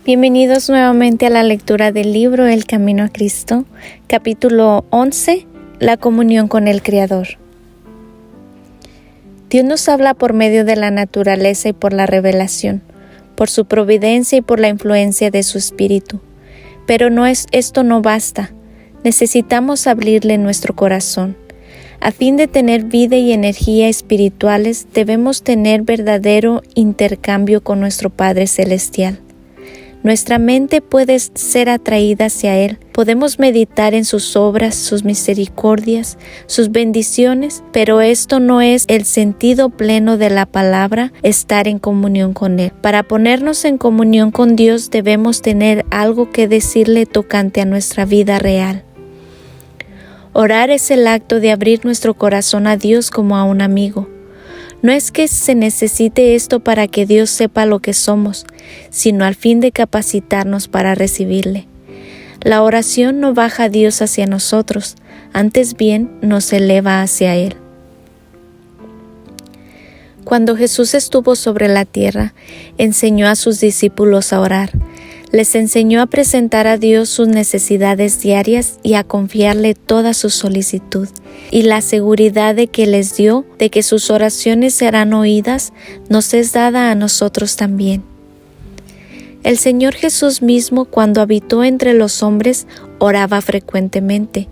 Bienvenidos nuevamente a la lectura del libro El Camino a Cristo, capítulo 11, la comunión con el Creador. Dios nos habla por medio de la naturaleza y por la revelación, por su providencia y por la influencia de su Espíritu. Pero esto no basta, necesitamos abrirle nuestro corazón. A fin de tener vida y energía espirituales, debemos tener verdadero intercambio con nuestro Padre Celestial. Nuestra mente puede ser atraída hacia Él. Podemos meditar en sus obras, sus misericordias, sus bendiciones, pero esto no es el sentido pleno de la palabra, estar en comunión con Él. Para ponernos en comunión con Dios debemos tener algo que decirle tocante a nuestra vida real. Orar es el acto de abrir nuestro corazón a Dios como a un amigo. No es que se necesite esto para que Dios sepa lo que somos, sino al fin de capacitarnos para recibirle. La oración no baja a Dios hacia nosotros, antes bien nos eleva hacia Él. Cuando Jesús estuvo sobre la tierra, enseñó a sus discípulos a orar. Les enseñó a presentar a Dios sus necesidades diarias y a confiarle toda su solicitud. Y la seguridad de que les dio de que sus oraciones serán oídas nos es dada a nosotros también. El Señor Jesús mismo, cuando habitó entre los hombres, oraba frecuentemente.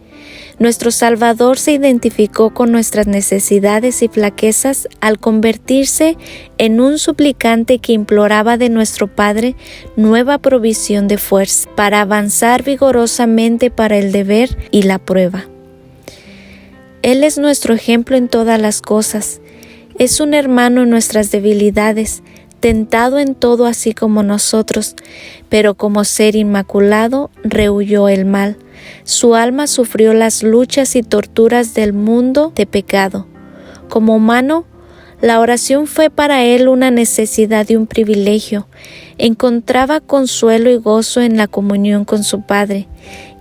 Nuestro Salvador se identificó con nuestras necesidades y flaquezas al convertirse en un suplicante que imploraba de nuestro Padre nueva provisión de fuerza para avanzar vigorosamente para el deber y la prueba. Él es nuestro ejemplo en todas las cosas. Es un hermano en nuestras debilidades, tentado en todo así como nosotros, pero como ser inmaculado rehuyó el mal. Su alma sufrió las luchas y torturas del mundo de pecado. Como humano, la oración fue para él una necesidad y un privilegio. Encontraba consuelo y gozo en la comunión con su Padre,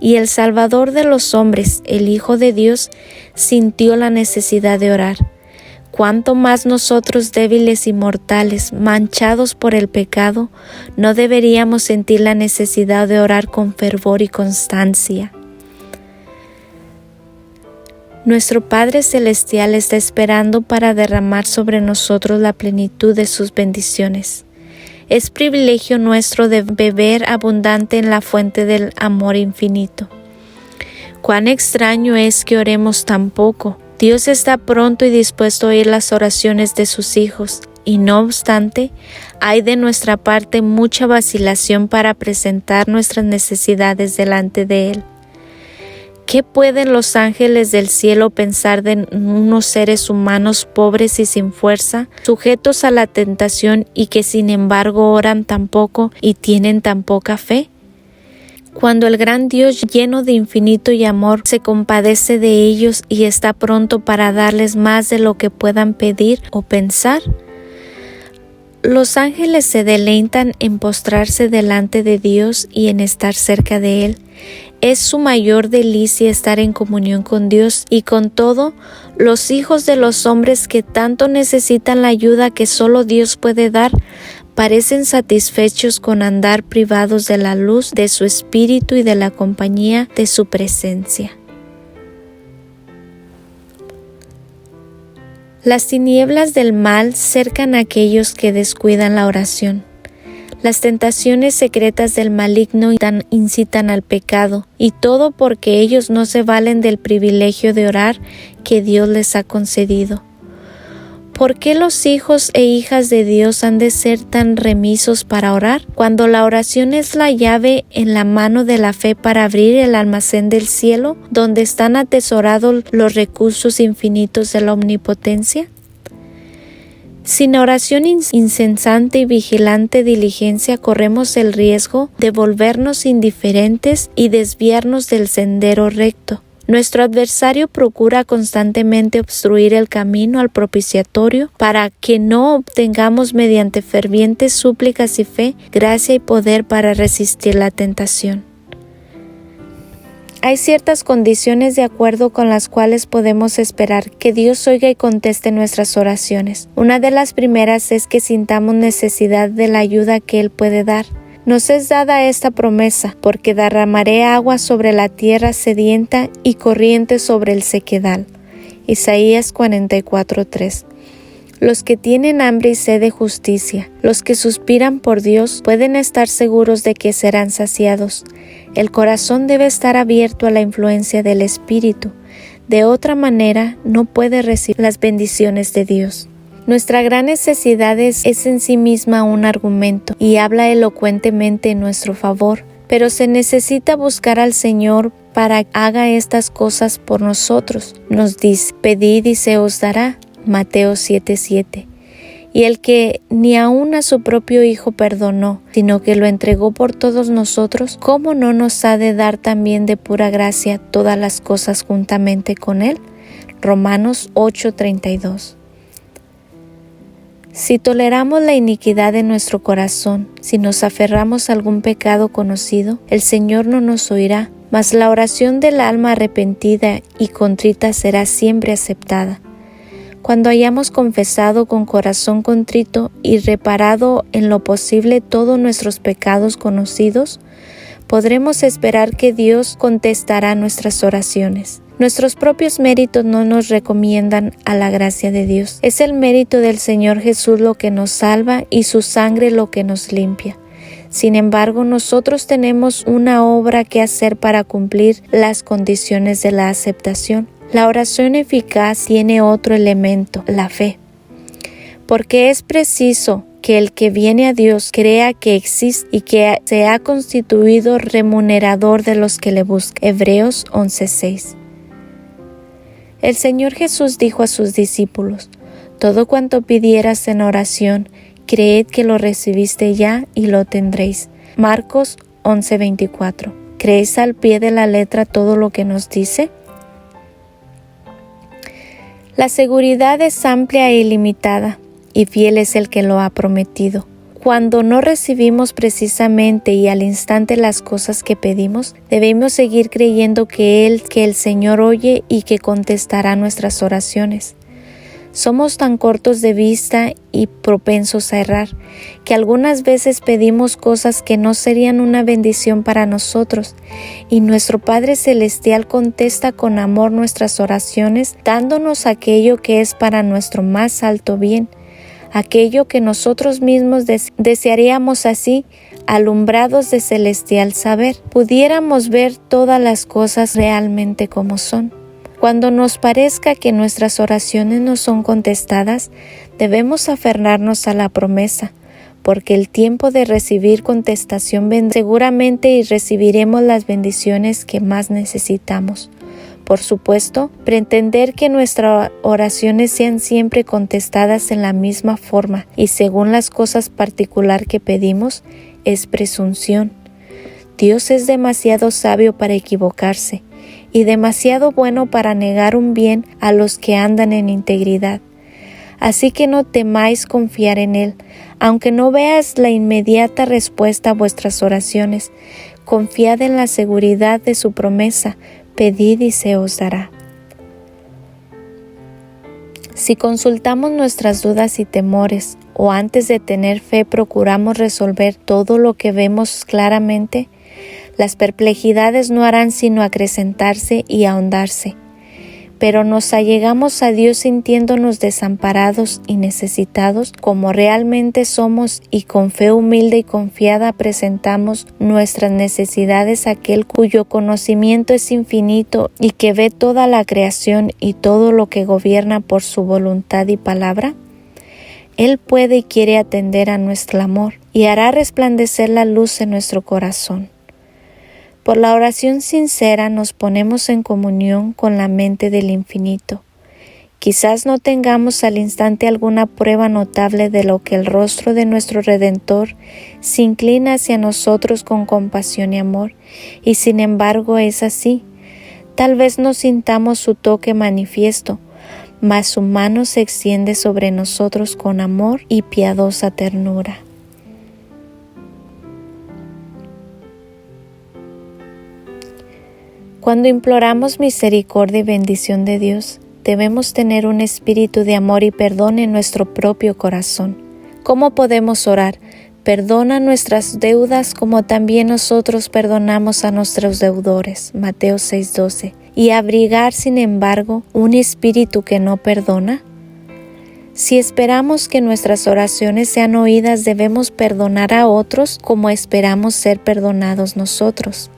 y el Salvador de los hombres, el Hijo de Dios, sintió la necesidad de orar. Cuánto más nosotros débiles y mortales, manchados por el pecado, no deberíamos sentir la necesidad de orar con fervor y constancia. Nuestro Padre Celestial está esperando para derramar sobre nosotros la plenitud de sus bendiciones. Es privilegio nuestro de beber abundante en la fuente del amor infinito. Cuán extraño es que oremos tan poco. Dios está pronto y dispuesto a oír las oraciones de sus hijos, y no obstante, hay de nuestra parte mucha vacilación para presentar nuestras necesidades delante de Él. ¿Qué pueden los ángeles del cielo pensar de unos seres humanos pobres y sin fuerza, sujetos a la tentación y que sin embargo oran tan poco y tienen tan poca fe? Cuando el gran Dios lleno de infinito y amor se compadece de ellos y está pronto para darles más de lo que puedan pedir o pensar, los ángeles se deleitan en postrarse delante de Dios y en estar cerca de Él. Es su mayor delicia estar en comunión con Dios y con todo, los hijos de los hombres que tanto necesitan la ayuda que solo Dios puede dar, parecen satisfechos con andar privados de la luz de su espíritu y de la compañía de su presencia. Las tinieblas del mal cercan a aquellos que descuidan la oración. Las tentaciones secretas del maligno incitan al pecado, y todo porque ellos no se valen del privilegio de orar que Dios les ha concedido. ¿Por qué los hijos e hijas de Dios han de ser tan remisos para orar, cuando la oración es la llave en la mano de la fe para abrir el almacén del cielo, donde están atesorados los recursos infinitos de la omnipotencia? Sin oración incesante y vigilante diligencia corremos el riesgo de volvernos indiferentes y desviarnos del sendero recto. Nuestro adversario procura constantemente obstruir el camino al propiciatorio para que no obtengamos mediante fervientes súplicas y fe gracia y poder para resistir la tentación. Hay ciertas condiciones de acuerdo con las cuales podemos esperar que Dios oiga y conteste nuestras oraciones. Una de las primeras es que sintamos necesidad de la ayuda que Él puede dar. Nos es dada esta promesa, porque derramaré agua sobre la tierra sedienta y corriente sobre el sequedal. Isaías 44:3. Los que tienen hambre y sed de justicia, los que suspiran por Dios, pueden estar seguros de que serán saciados. El corazón debe estar abierto a la influencia del Espíritu. De otra manera, no puede recibir las bendiciones de Dios. Nuestra gran necesidad es en sí misma un argumento y habla elocuentemente en nuestro favor, pero se necesita buscar al Señor para que haga estas cosas por nosotros. Nos dice: pedid y se os dará. Mateo 7:7. Y el que ni aun a su propio Hijo perdonó, sino que lo entregó por todos nosotros, ¿cómo no nos ha de dar también de pura gracia todas las cosas juntamente con Él? Romanos 8:32. Si toleramos la iniquidad en nuestro corazón, si nos aferramos a algún pecado conocido, el Señor no nos oirá, mas la oración del alma arrepentida y contrita será siempre aceptada. Cuando hayamos confesado con corazón contrito y reparado en lo posible todos nuestros pecados conocidos, podremos esperar que Dios contestará nuestras oraciones. Nuestros propios méritos no nos recomiendan a la gracia de Dios. Es el mérito del Señor Jesús lo que nos salva y su sangre lo que nos limpia. Sin embargo, nosotros tenemos una obra que hacer para cumplir las condiciones de la aceptación. La oración eficaz tiene otro elemento, la fe, porque es preciso que el que viene a Dios crea que existe y que se ha constituido remunerador de los que le buscan. Hebreos 11:6. El Señor Jesús dijo a sus discípulos: todo cuanto pidieras en oración, creed que lo recibiste ya y lo tendréis. Marcos 11:24. ¿Creéis al pie de la letra todo lo que nos dice? La seguridad es amplia e ilimitada, y fiel es el que lo ha prometido. Cuando no recibimos precisamente y al instante las cosas que pedimos, debemos seguir creyendo que el Señor oye y que contestará nuestras oraciones. Somos tan cortos de vista y propensos a errar, que algunas veces pedimos cosas que no serían una bendición para nosotros, y nuestro Padre Celestial contesta con amor nuestras oraciones, dándonos aquello que es para nuestro más alto bien, aquello que nosotros mismos desearíamos así, alumbrados de celestial saber, pudiéramos ver todas las cosas realmente como son. Cuando nos parezca que nuestras oraciones no son contestadas, debemos aferrarnos a la promesa, porque el tiempo de recibir contestación vendrá seguramente y recibiremos las bendiciones que más necesitamos. Por supuesto, pretender que nuestras oraciones sean siempre contestadas en la misma forma y según las cosas particular que pedimos es presunción. Dios es demasiado sabio para equivocarse y demasiado bueno para negar un bien a los que andan en integridad. Así que no temáis confiar en Él, aunque no veas la inmediata respuesta a vuestras oraciones. Confiad en la seguridad de su promesa, pedid y se os dará. Si consultamos nuestras dudas y temores, o antes de tener fe procuramos resolver todo lo que vemos claramente, las perplejidades no harán sino acrecentarse y ahondarse. Pero nos allegamos a Dios sintiéndonos desamparados y necesitados como realmente somos y con fe humilde y confiada presentamos nuestras necesidades a aquel cuyo conocimiento es infinito y que ve toda la creación y todo lo que gobierna por su voluntad y palabra. Él puede y quiere atender a nuestro clamor y hará resplandecer la luz en nuestro corazón. Por la oración sincera nos ponemos en comunión con la mente del infinito. Quizás no tengamos al instante alguna prueba notable de lo que el rostro de nuestro Redentor se inclina hacia nosotros con compasión y amor, y sin embargo es así. Tal vez no sintamos su toque manifiesto, mas su mano se extiende sobre nosotros con amor y piadosa ternura. Cuando imploramos misericordia y bendición de Dios, debemos tener un espíritu de amor y perdón en nuestro propio corazón. ¿Cómo podemos orar? perdona nuestras deudas como también nosotros perdonamos a nuestros deudores. Mateo 6:12. ¿Y abrigar, sin embargo, un espíritu que no perdona? Si esperamos que nuestras oraciones sean oídas, debemos perdonar a otros como esperamos ser perdonados nosotros.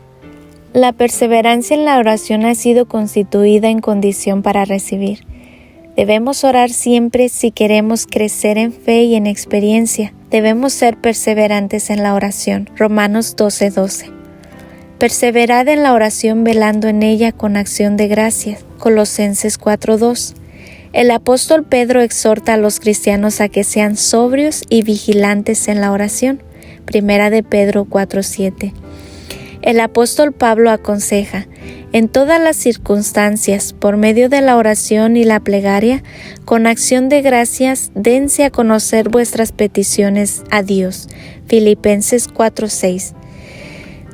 La perseverancia en la oración ha sido constituida en condición para recibir. Debemos orar siempre si queremos crecer en fe y en experiencia. Debemos ser perseverantes en la oración. Romanos 12:12. Perseverad en la oración velando en ella con acción de gracias. Colosenses 4:2. El apóstol Pedro exhorta a los cristianos a que sean sobrios y vigilantes en la oración. Primera de Pedro 4:7. El apóstol Pablo aconseja: en todas las circunstancias, por medio de la oración y la plegaria, con acción de gracias, dense a conocer vuestras peticiones a Dios. Filipenses 4:6.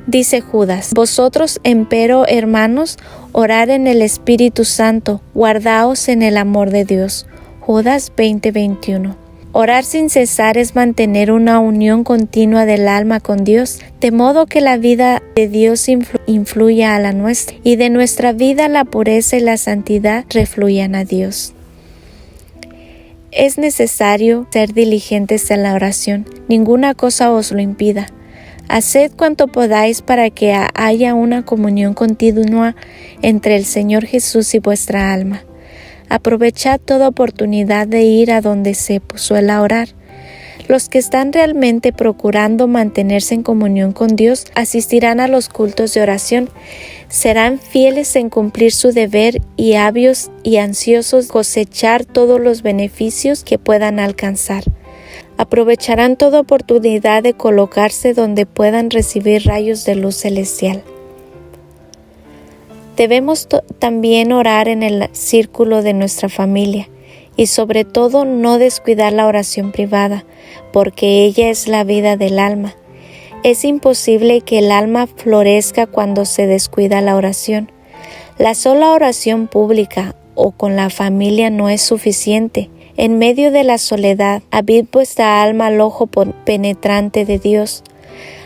Dice Judas: vosotros, empero, hermanos, orad en el Espíritu Santo, guardaos en el amor de Dios. Judas 20:21. Orar sin cesar es mantener una unión continua del alma con Dios, de modo que la vida de Dios influya a la nuestra, y de nuestra vida la pureza y la santidad refluyan a Dios. Es necesario ser diligentes en la oración. Ninguna cosa os lo impida. Haced cuanto podáis para que haya una comunión continua entre el Señor Jesús y vuestra alma. Aprovechad toda oportunidad de ir a donde se suela orar. Los que están realmente procurando mantenerse en comunión con Dios asistirán a los cultos de oración, serán fieles en cumplir su deber y ávidos y ansiosos cosechar todos los beneficios que puedan alcanzar. Aprovecharán toda oportunidad de colocarse donde puedan recibir rayos de luz celestial. Debemos también orar en el círculo de nuestra familia y sobre todo no descuidar la oración privada, porque ella es la vida del alma. Es imposible que el alma florezca cuando se descuida la oración. La sola oración pública o con la familia no es suficiente. En medio de la soledad, abrid vuestra alma al ojo penetrante de Dios.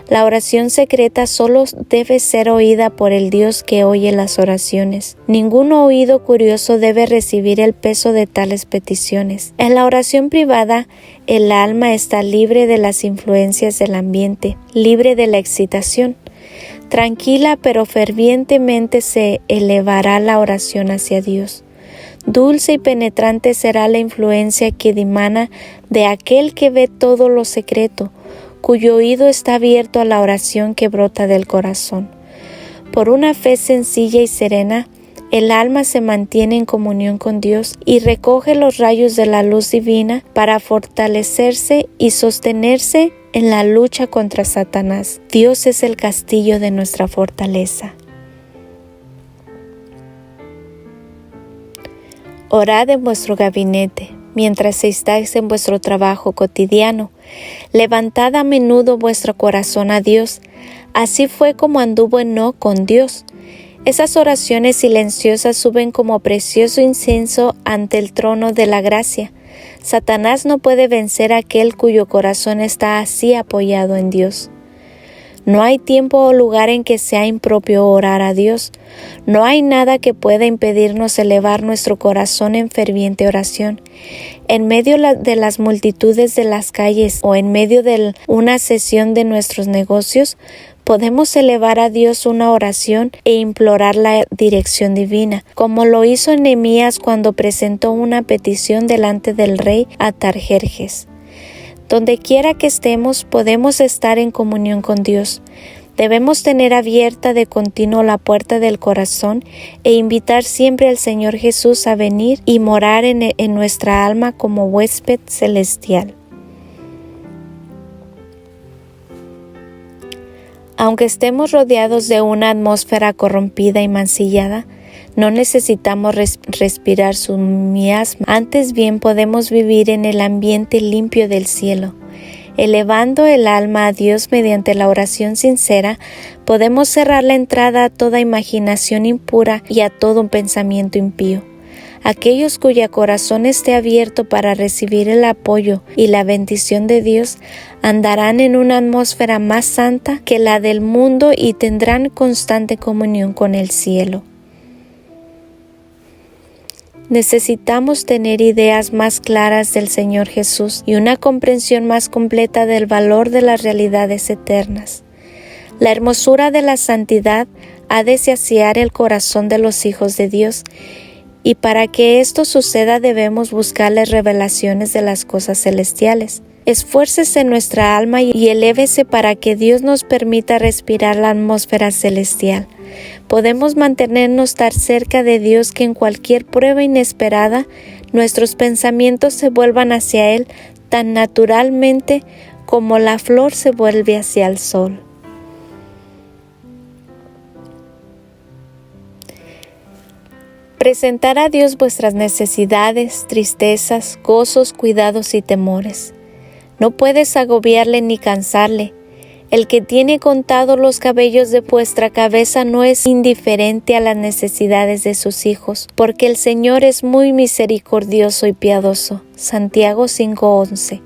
La oración secreta solo debe ser oída por el Dios que oye las oraciones. Ningún oído curioso debe recibir el peso de tales peticiones. En la oración privada, el alma está libre de las influencias del ambiente, libre de la excitación. Tranquila pero fervientemente se elevará la oración hacia Dios. Dulce y penetrante será la influencia que dimana de aquel que ve todo lo secreto, cuyo oído está abierto a la oración que brota del corazón. Por una fe sencilla y serena, el alma se mantiene en comunión con Dios y recoge los rayos de la luz divina para fortalecerse y sostenerse en la lucha contra Satanás. Dios es el castillo de nuestra fortaleza. Orad en vuestro gabinete, mientras estáis en vuestro trabajo cotidiano. Levantad a menudo vuestro corazón a Dios. Así fue como anduvo Enoc con Dios. Esas oraciones silenciosas suben como precioso incienso ante el trono de la gracia. Satanás no puede vencer a aquel cuyo corazón está así apoyado en Dios. No hay tiempo o lugar en que sea impropio orar a Dios. No hay nada que pueda impedirnos elevar nuestro corazón en ferviente oración. En medio de las multitudes de las calles o en medio de una sesión de nuestros negocios, podemos elevar a Dios una oración e implorar la dirección divina, como lo hizo Nehemías cuando presentó una petición delante del rey Artajerjes. Donde quiera que estemos, podemos estar en comunión con Dios. Debemos tener abierta de continuo la puerta del corazón e invitar siempre al Señor Jesús a venir y morar en nuestra alma como huésped celestial. Aunque estemos rodeados de una atmósfera corrompida y mancillada, no necesitamos respirar su miasma. Antes bien podemos vivir en el ambiente limpio del cielo. Elevando el alma a Dios mediante la oración sincera, podemos cerrar la entrada a toda imaginación impura y a todo un pensamiento impío. Aquellos cuyo corazón esté abierto para recibir el apoyo y la bendición de Dios andarán en una atmósfera más santa que la del mundo y tendrán constante comunión con el cielo. Necesitamos tener ideas más claras del Señor Jesús y una comprensión más completa del valor de las realidades eternas. La hermosura de la santidad ha de saciar el corazón de los hijos de Dios, y para que esto suceda debemos buscarles revelaciones de las cosas celestiales. Esfuércese nuestra alma y elévese para que Dios nos permita respirar la atmósfera celestial. Podemos mantenernos tan cerca de Dios que en cualquier prueba inesperada nuestros pensamientos se vuelvan hacia Él tan naturalmente como la flor se vuelve hacia el sol. Presentar a Dios vuestras necesidades, tristezas, gozos, cuidados y temores. No puedes agobiarle ni cansarle. El que tiene contados los cabellos de vuestra cabeza no es indiferente a las necesidades de sus hijos, porque el Señor es muy misericordioso y piadoso. Santiago 5:11.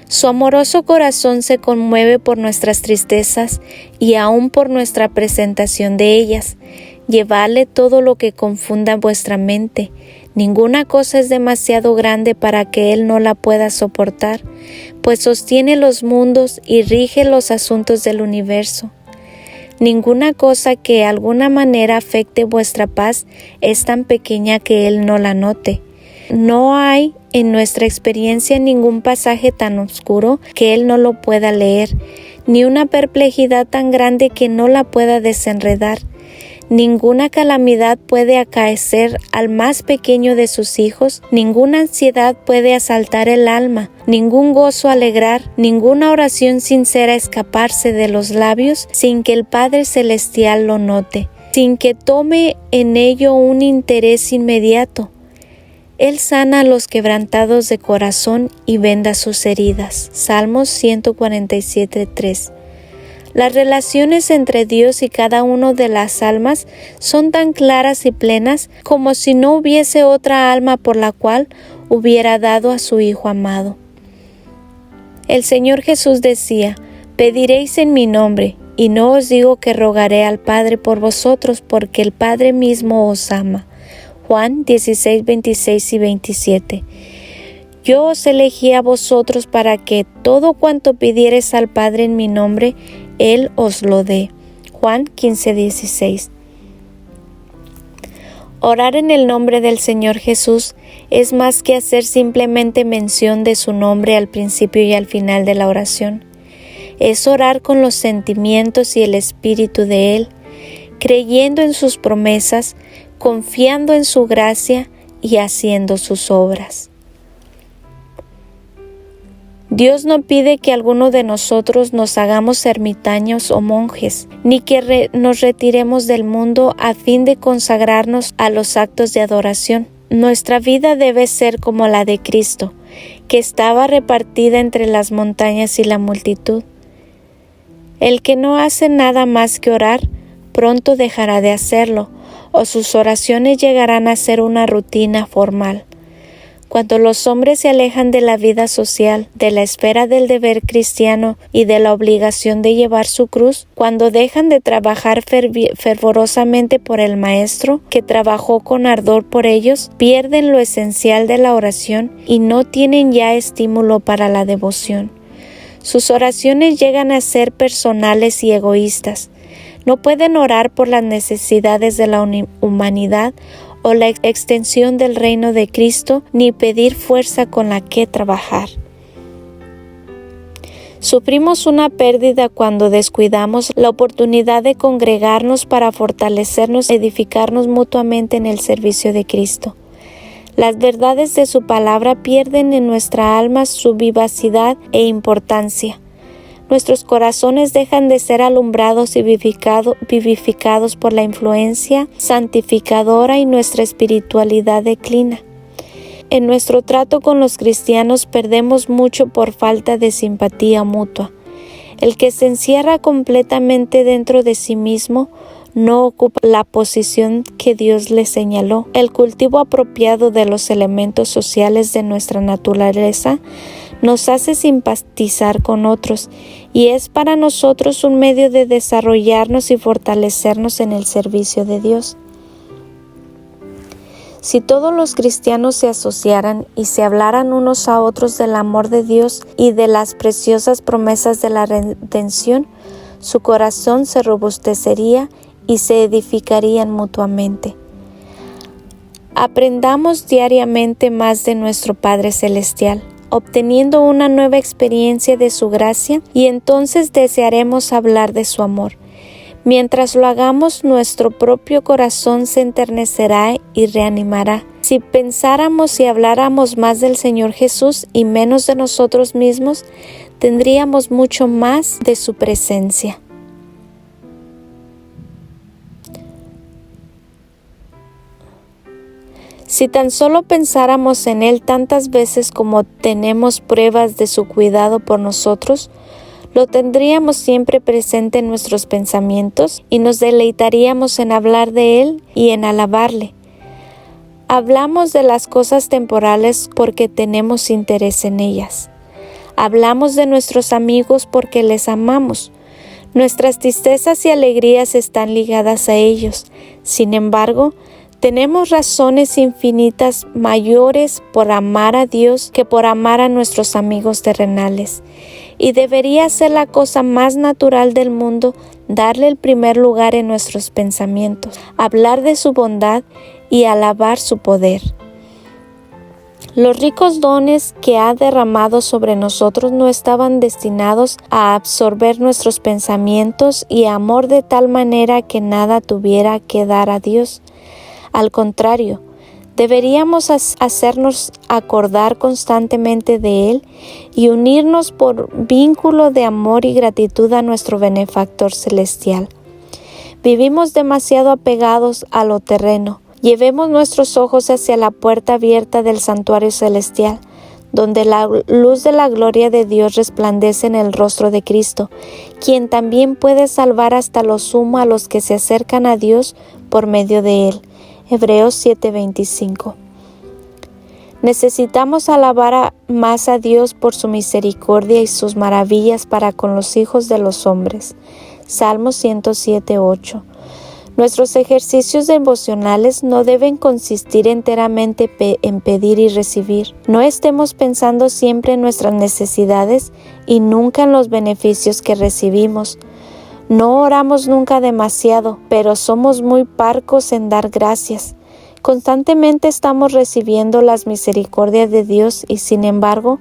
Su amoroso corazón se conmueve por nuestras tristezas y aún por nuestra presentación de ellas. Llevadle todo lo que confunda vuestra mente. Ninguna cosa es demasiado grande para que Él no la pueda soportar, pues sostiene los mundos y rige los asuntos del universo. Ninguna cosa que de alguna manera afecte vuestra paz es tan pequeña que Él no la note. No hay en nuestra experiencia ningún pasaje tan oscuro que Él no lo pueda leer, ni una perplejidad tan grande que no la pueda desenredar. Ninguna calamidad puede acaecer al más pequeño de sus hijos, ninguna ansiedad puede asaltar el alma, ningún gozo alegrar, ninguna oración sincera escaparse de los labios sin que el Padre Celestial lo note, sin que tome en ello un interés inmediato. Él sana a los quebrantados de corazón y venda sus heridas. Salmos 147:3. Las relaciones entre Dios y cada uno de las almas son tan claras y plenas como si no hubiese otra alma por la cual hubiera dado a su Hijo amado. El Señor Jesús decía: «Pediréis en mi nombre, y no os digo que rogaré al Padre por vosotros, porque el Padre mismo os ama». Juan 16:26 y 27. Yo os elegí a vosotros para que todo cuanto pidiereis al Padre en mi nombre, Él os lo dé. Juan 15:16. Orar en el nombre del Señor Jesús es más que hacer simplemente mención de su nombre al principio y al final de la oración. Es orar con los sentimientos y el espíritu de Él, creyendo en sus promesas, confiando en su gracia y haciendo sus obras. Dios no pide que alguno de nosotros nos hagamos ermitaños o monjes, ni que nos retiremos del mundo a fin de consagrarnos a los actos de adoración. Nuestra vida debe ser como la de Cristo, que estaba repartida entre las montañas y la multitud. El que no hace nada más que orar, pronto dejará de hacerlo, o sus oraciones llegarán a ser una rutina formal. Cuando los hombres se alejan de la vida social, de la esfera del deber cristiano y de la obligación de llevar su cruz, cuando dejan de trabajar fervorosamente por el Maestro, que trabajó con ardor por ellos, pierden lo esencial de la oración y no tienen ya estímulo para la devoción. Sus oraciones llegan a ser personales y egoístas. No pueden orar por las necesidades de la humanidad o la extensión del reino de Cristo, ni pedir fuerza con la que trabajar. Sufrimos una pérdida cuando descuidamos la oportunidad de congregarnos para fortalecernos y edificarnos mutuamente en el servicio de Cristo. Las verdades de su palabra pierden en nuestra alma su vivacidad e importancia. Nuestros corazones dejan de ser alumbrados y vivificados por la influencia santificadora y nuestra espiritualidad declina. En nuestro trato con los cristianos perdemos mucho por falta de simpatía mutua. El que se encierra completamente dentro de sí mismo no ocupa la posición que Dios le señaló. El cultivo apropiado de los elementos sociales de nuestra naturaleza nos hace simpatizar con otros y es para nosotros un medio de desarrollarnos y fortalecernos en el servicio de Dios. Si todos los cristianos se asociaran y se hablaran unos a otros del amor de Dios y de las preciosas promesas de la redención, su corazón se robustecería y se edificarían mutuamente. Aprendamos diariamente más de nuestro Padre Celestial, obteniendo una nueva experiencia de su gracia, y entonces desearemos hablar de su amor. Mientras lo hagamos, nuestro propio corazón se enternecerá y reanimará. Si pensáramos y habláramos más del Señor Jesús y menos de nosotros mismos, tendríamos mucho más de su presencia. Si tan solo pensáramos en Él tantas veces como tenemos pruebas de su cuidado por nosotros, lo tendríamos siempre presente en nuestros pensamientos y nos deleitaríamos en hablar de Él y en alabarle. Hablamos de las cosas temporales porque tenemos interés en ellas. Hablamos de nuestros amigos porque les amamos. Nuestras tristezas y alegrías están ligadas a ellos. Sin embargo, tenemos razones infinitas mayores por amar a Dios que por amar a nuestros amigos terrenales. Y debería ser la cosa más natural del mundo darle el primer lugar en nuestros pensamientos, hablar de su bondad y alabar su poder. Los ricos dones que ha derramado sobre nosotros no estaban destinados a absorber nuestros pensamientos y amor de tal manera que nada tuviera que dar a Dios. Al contrario, deberíamos hacernos acordar constantemente de Él y unirnos por vínculo de amor y gratitud a nuestro benefactor celestial. Vivimos demasiado apegados a lo terreno. Llevemos nuestros ojos hacia la puerta abierta del santuario celestial, donde la luz de la gloria de Dios resplandece en el rostro de Cristo, quien también puede salvar hasta lo sumo a los que se acercan a Dios por medio de Él. Hebreos 7:25. Necesitamos alabar más a Dios por su misericordia y sus maravillas para con los hijos de los hombres. Salmos 107:8. Nuestros ejercicios devocionales no deben consistir enteramente en pedir y recibir. No estemos pensando siempre en nuestras necesidades y nunca en los beneficios que recibimos. No oramos nunca demasiado, pero somos muy parcos en dar gracias. Constantemente estamos recibiendo las misericordias de Dios y sin embargo,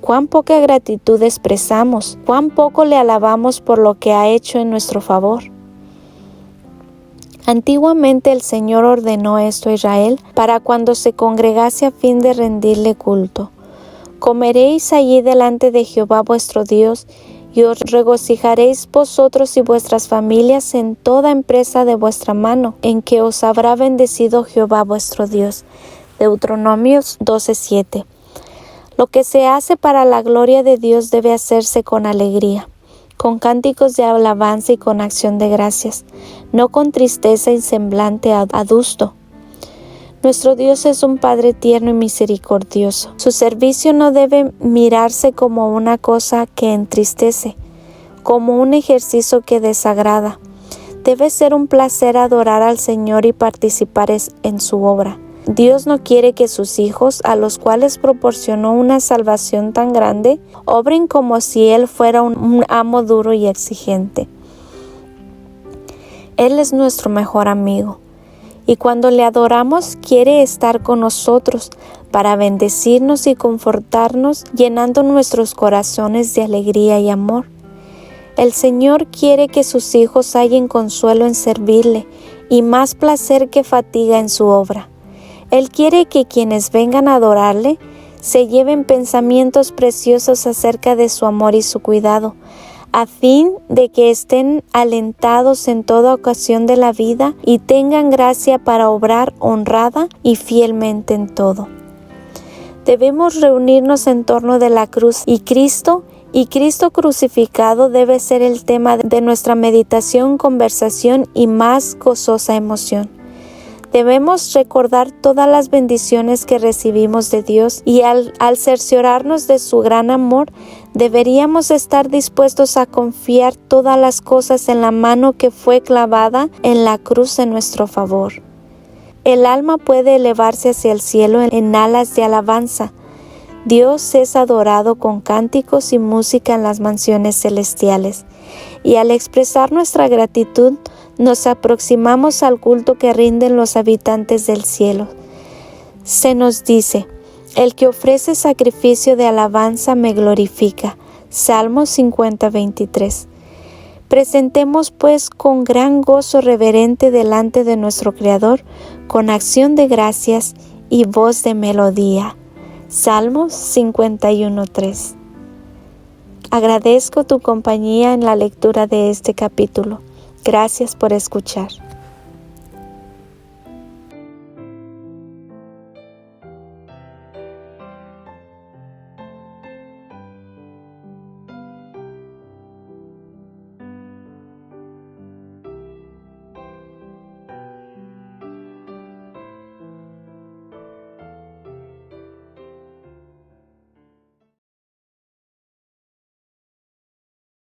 cuán poca gratitud expresamos, cuán poco le alabamos por lo que ha hecho en nuestro favor. Antiguamente el Señor ordenó esto a Israel para cuando se congregase a fin de rendirle culto. Comeréis allí delante de Jehová vuestro Dios, y os regocijaréis vosotros y vuestras familias en toda empresa de vuestra mano, en que os habrá bendecido Jehová vuestro Dios. Deuteronomios 12:7. Lo que se hace para la gloria de Dios debe hacerse con alegría, con cánticos de alabanza y con acción de gracias, no con tristeza y semblante adusto. Nuestro Dios es un Padre tierno y misericordioso. Su servicio no debe mirarse como una cosa que entristece, como un ejercicio que desagrada. Debe ser un placer adorar al Señor y participar en su obra. Dios no quiere que sus hijos, a los cuales proporcionó una salvación tan grande, obren como si Él fuera un amo duro y exigente. Él es nuestro mejor amigo. Y cuando le adoramos, quiere estar con nosotros para bendecirnos y confortarnos, llenando nuestros corazones de alegría y amor. El Señor quiere que sus hijos hallen consuelo en servirle y más placer que fatiga en su obra. Él quiere que quienes vengan a adorarle se lleven pensamientos preciosos acerca de su amor y su cuidado, a fin de que estén alentados en toda ocasión de la vida y tengan gracia para obrar honrada y fielmente en todo. Debemos reunirnos en torno de la cruz y Cristo y Cristo crucificado debe ser el tema de nuestra meditación, conversación y más gozosa emoción. Debemos recordar todas las bendiciones que recibimos de Dios y al cerciorarnos de su gran amor, deberíamos estar dispuestos a confiar todas las cosas en la mano que fue clavada en la cruz en nuestro favor. El alma puede elevarse hacia el cielo en alas de alabanza. Dios es adorado con cánticos y música en las mansiones celestiales, y al expresar nuestra gratitud, nos aproximamos al culto que rinden los habitantes del cielo. Se nos dice: el que ofrece sacrificio de alabanza me glorifica. Salmos 50:23. Presentemos pues con gran gozo reverente delante de nuestro Creador, con acción de gracias y voz de melodía. Salmos 51:3. Agradezco tu compañía en la lectura de este capítulo. Gracias por escuchar.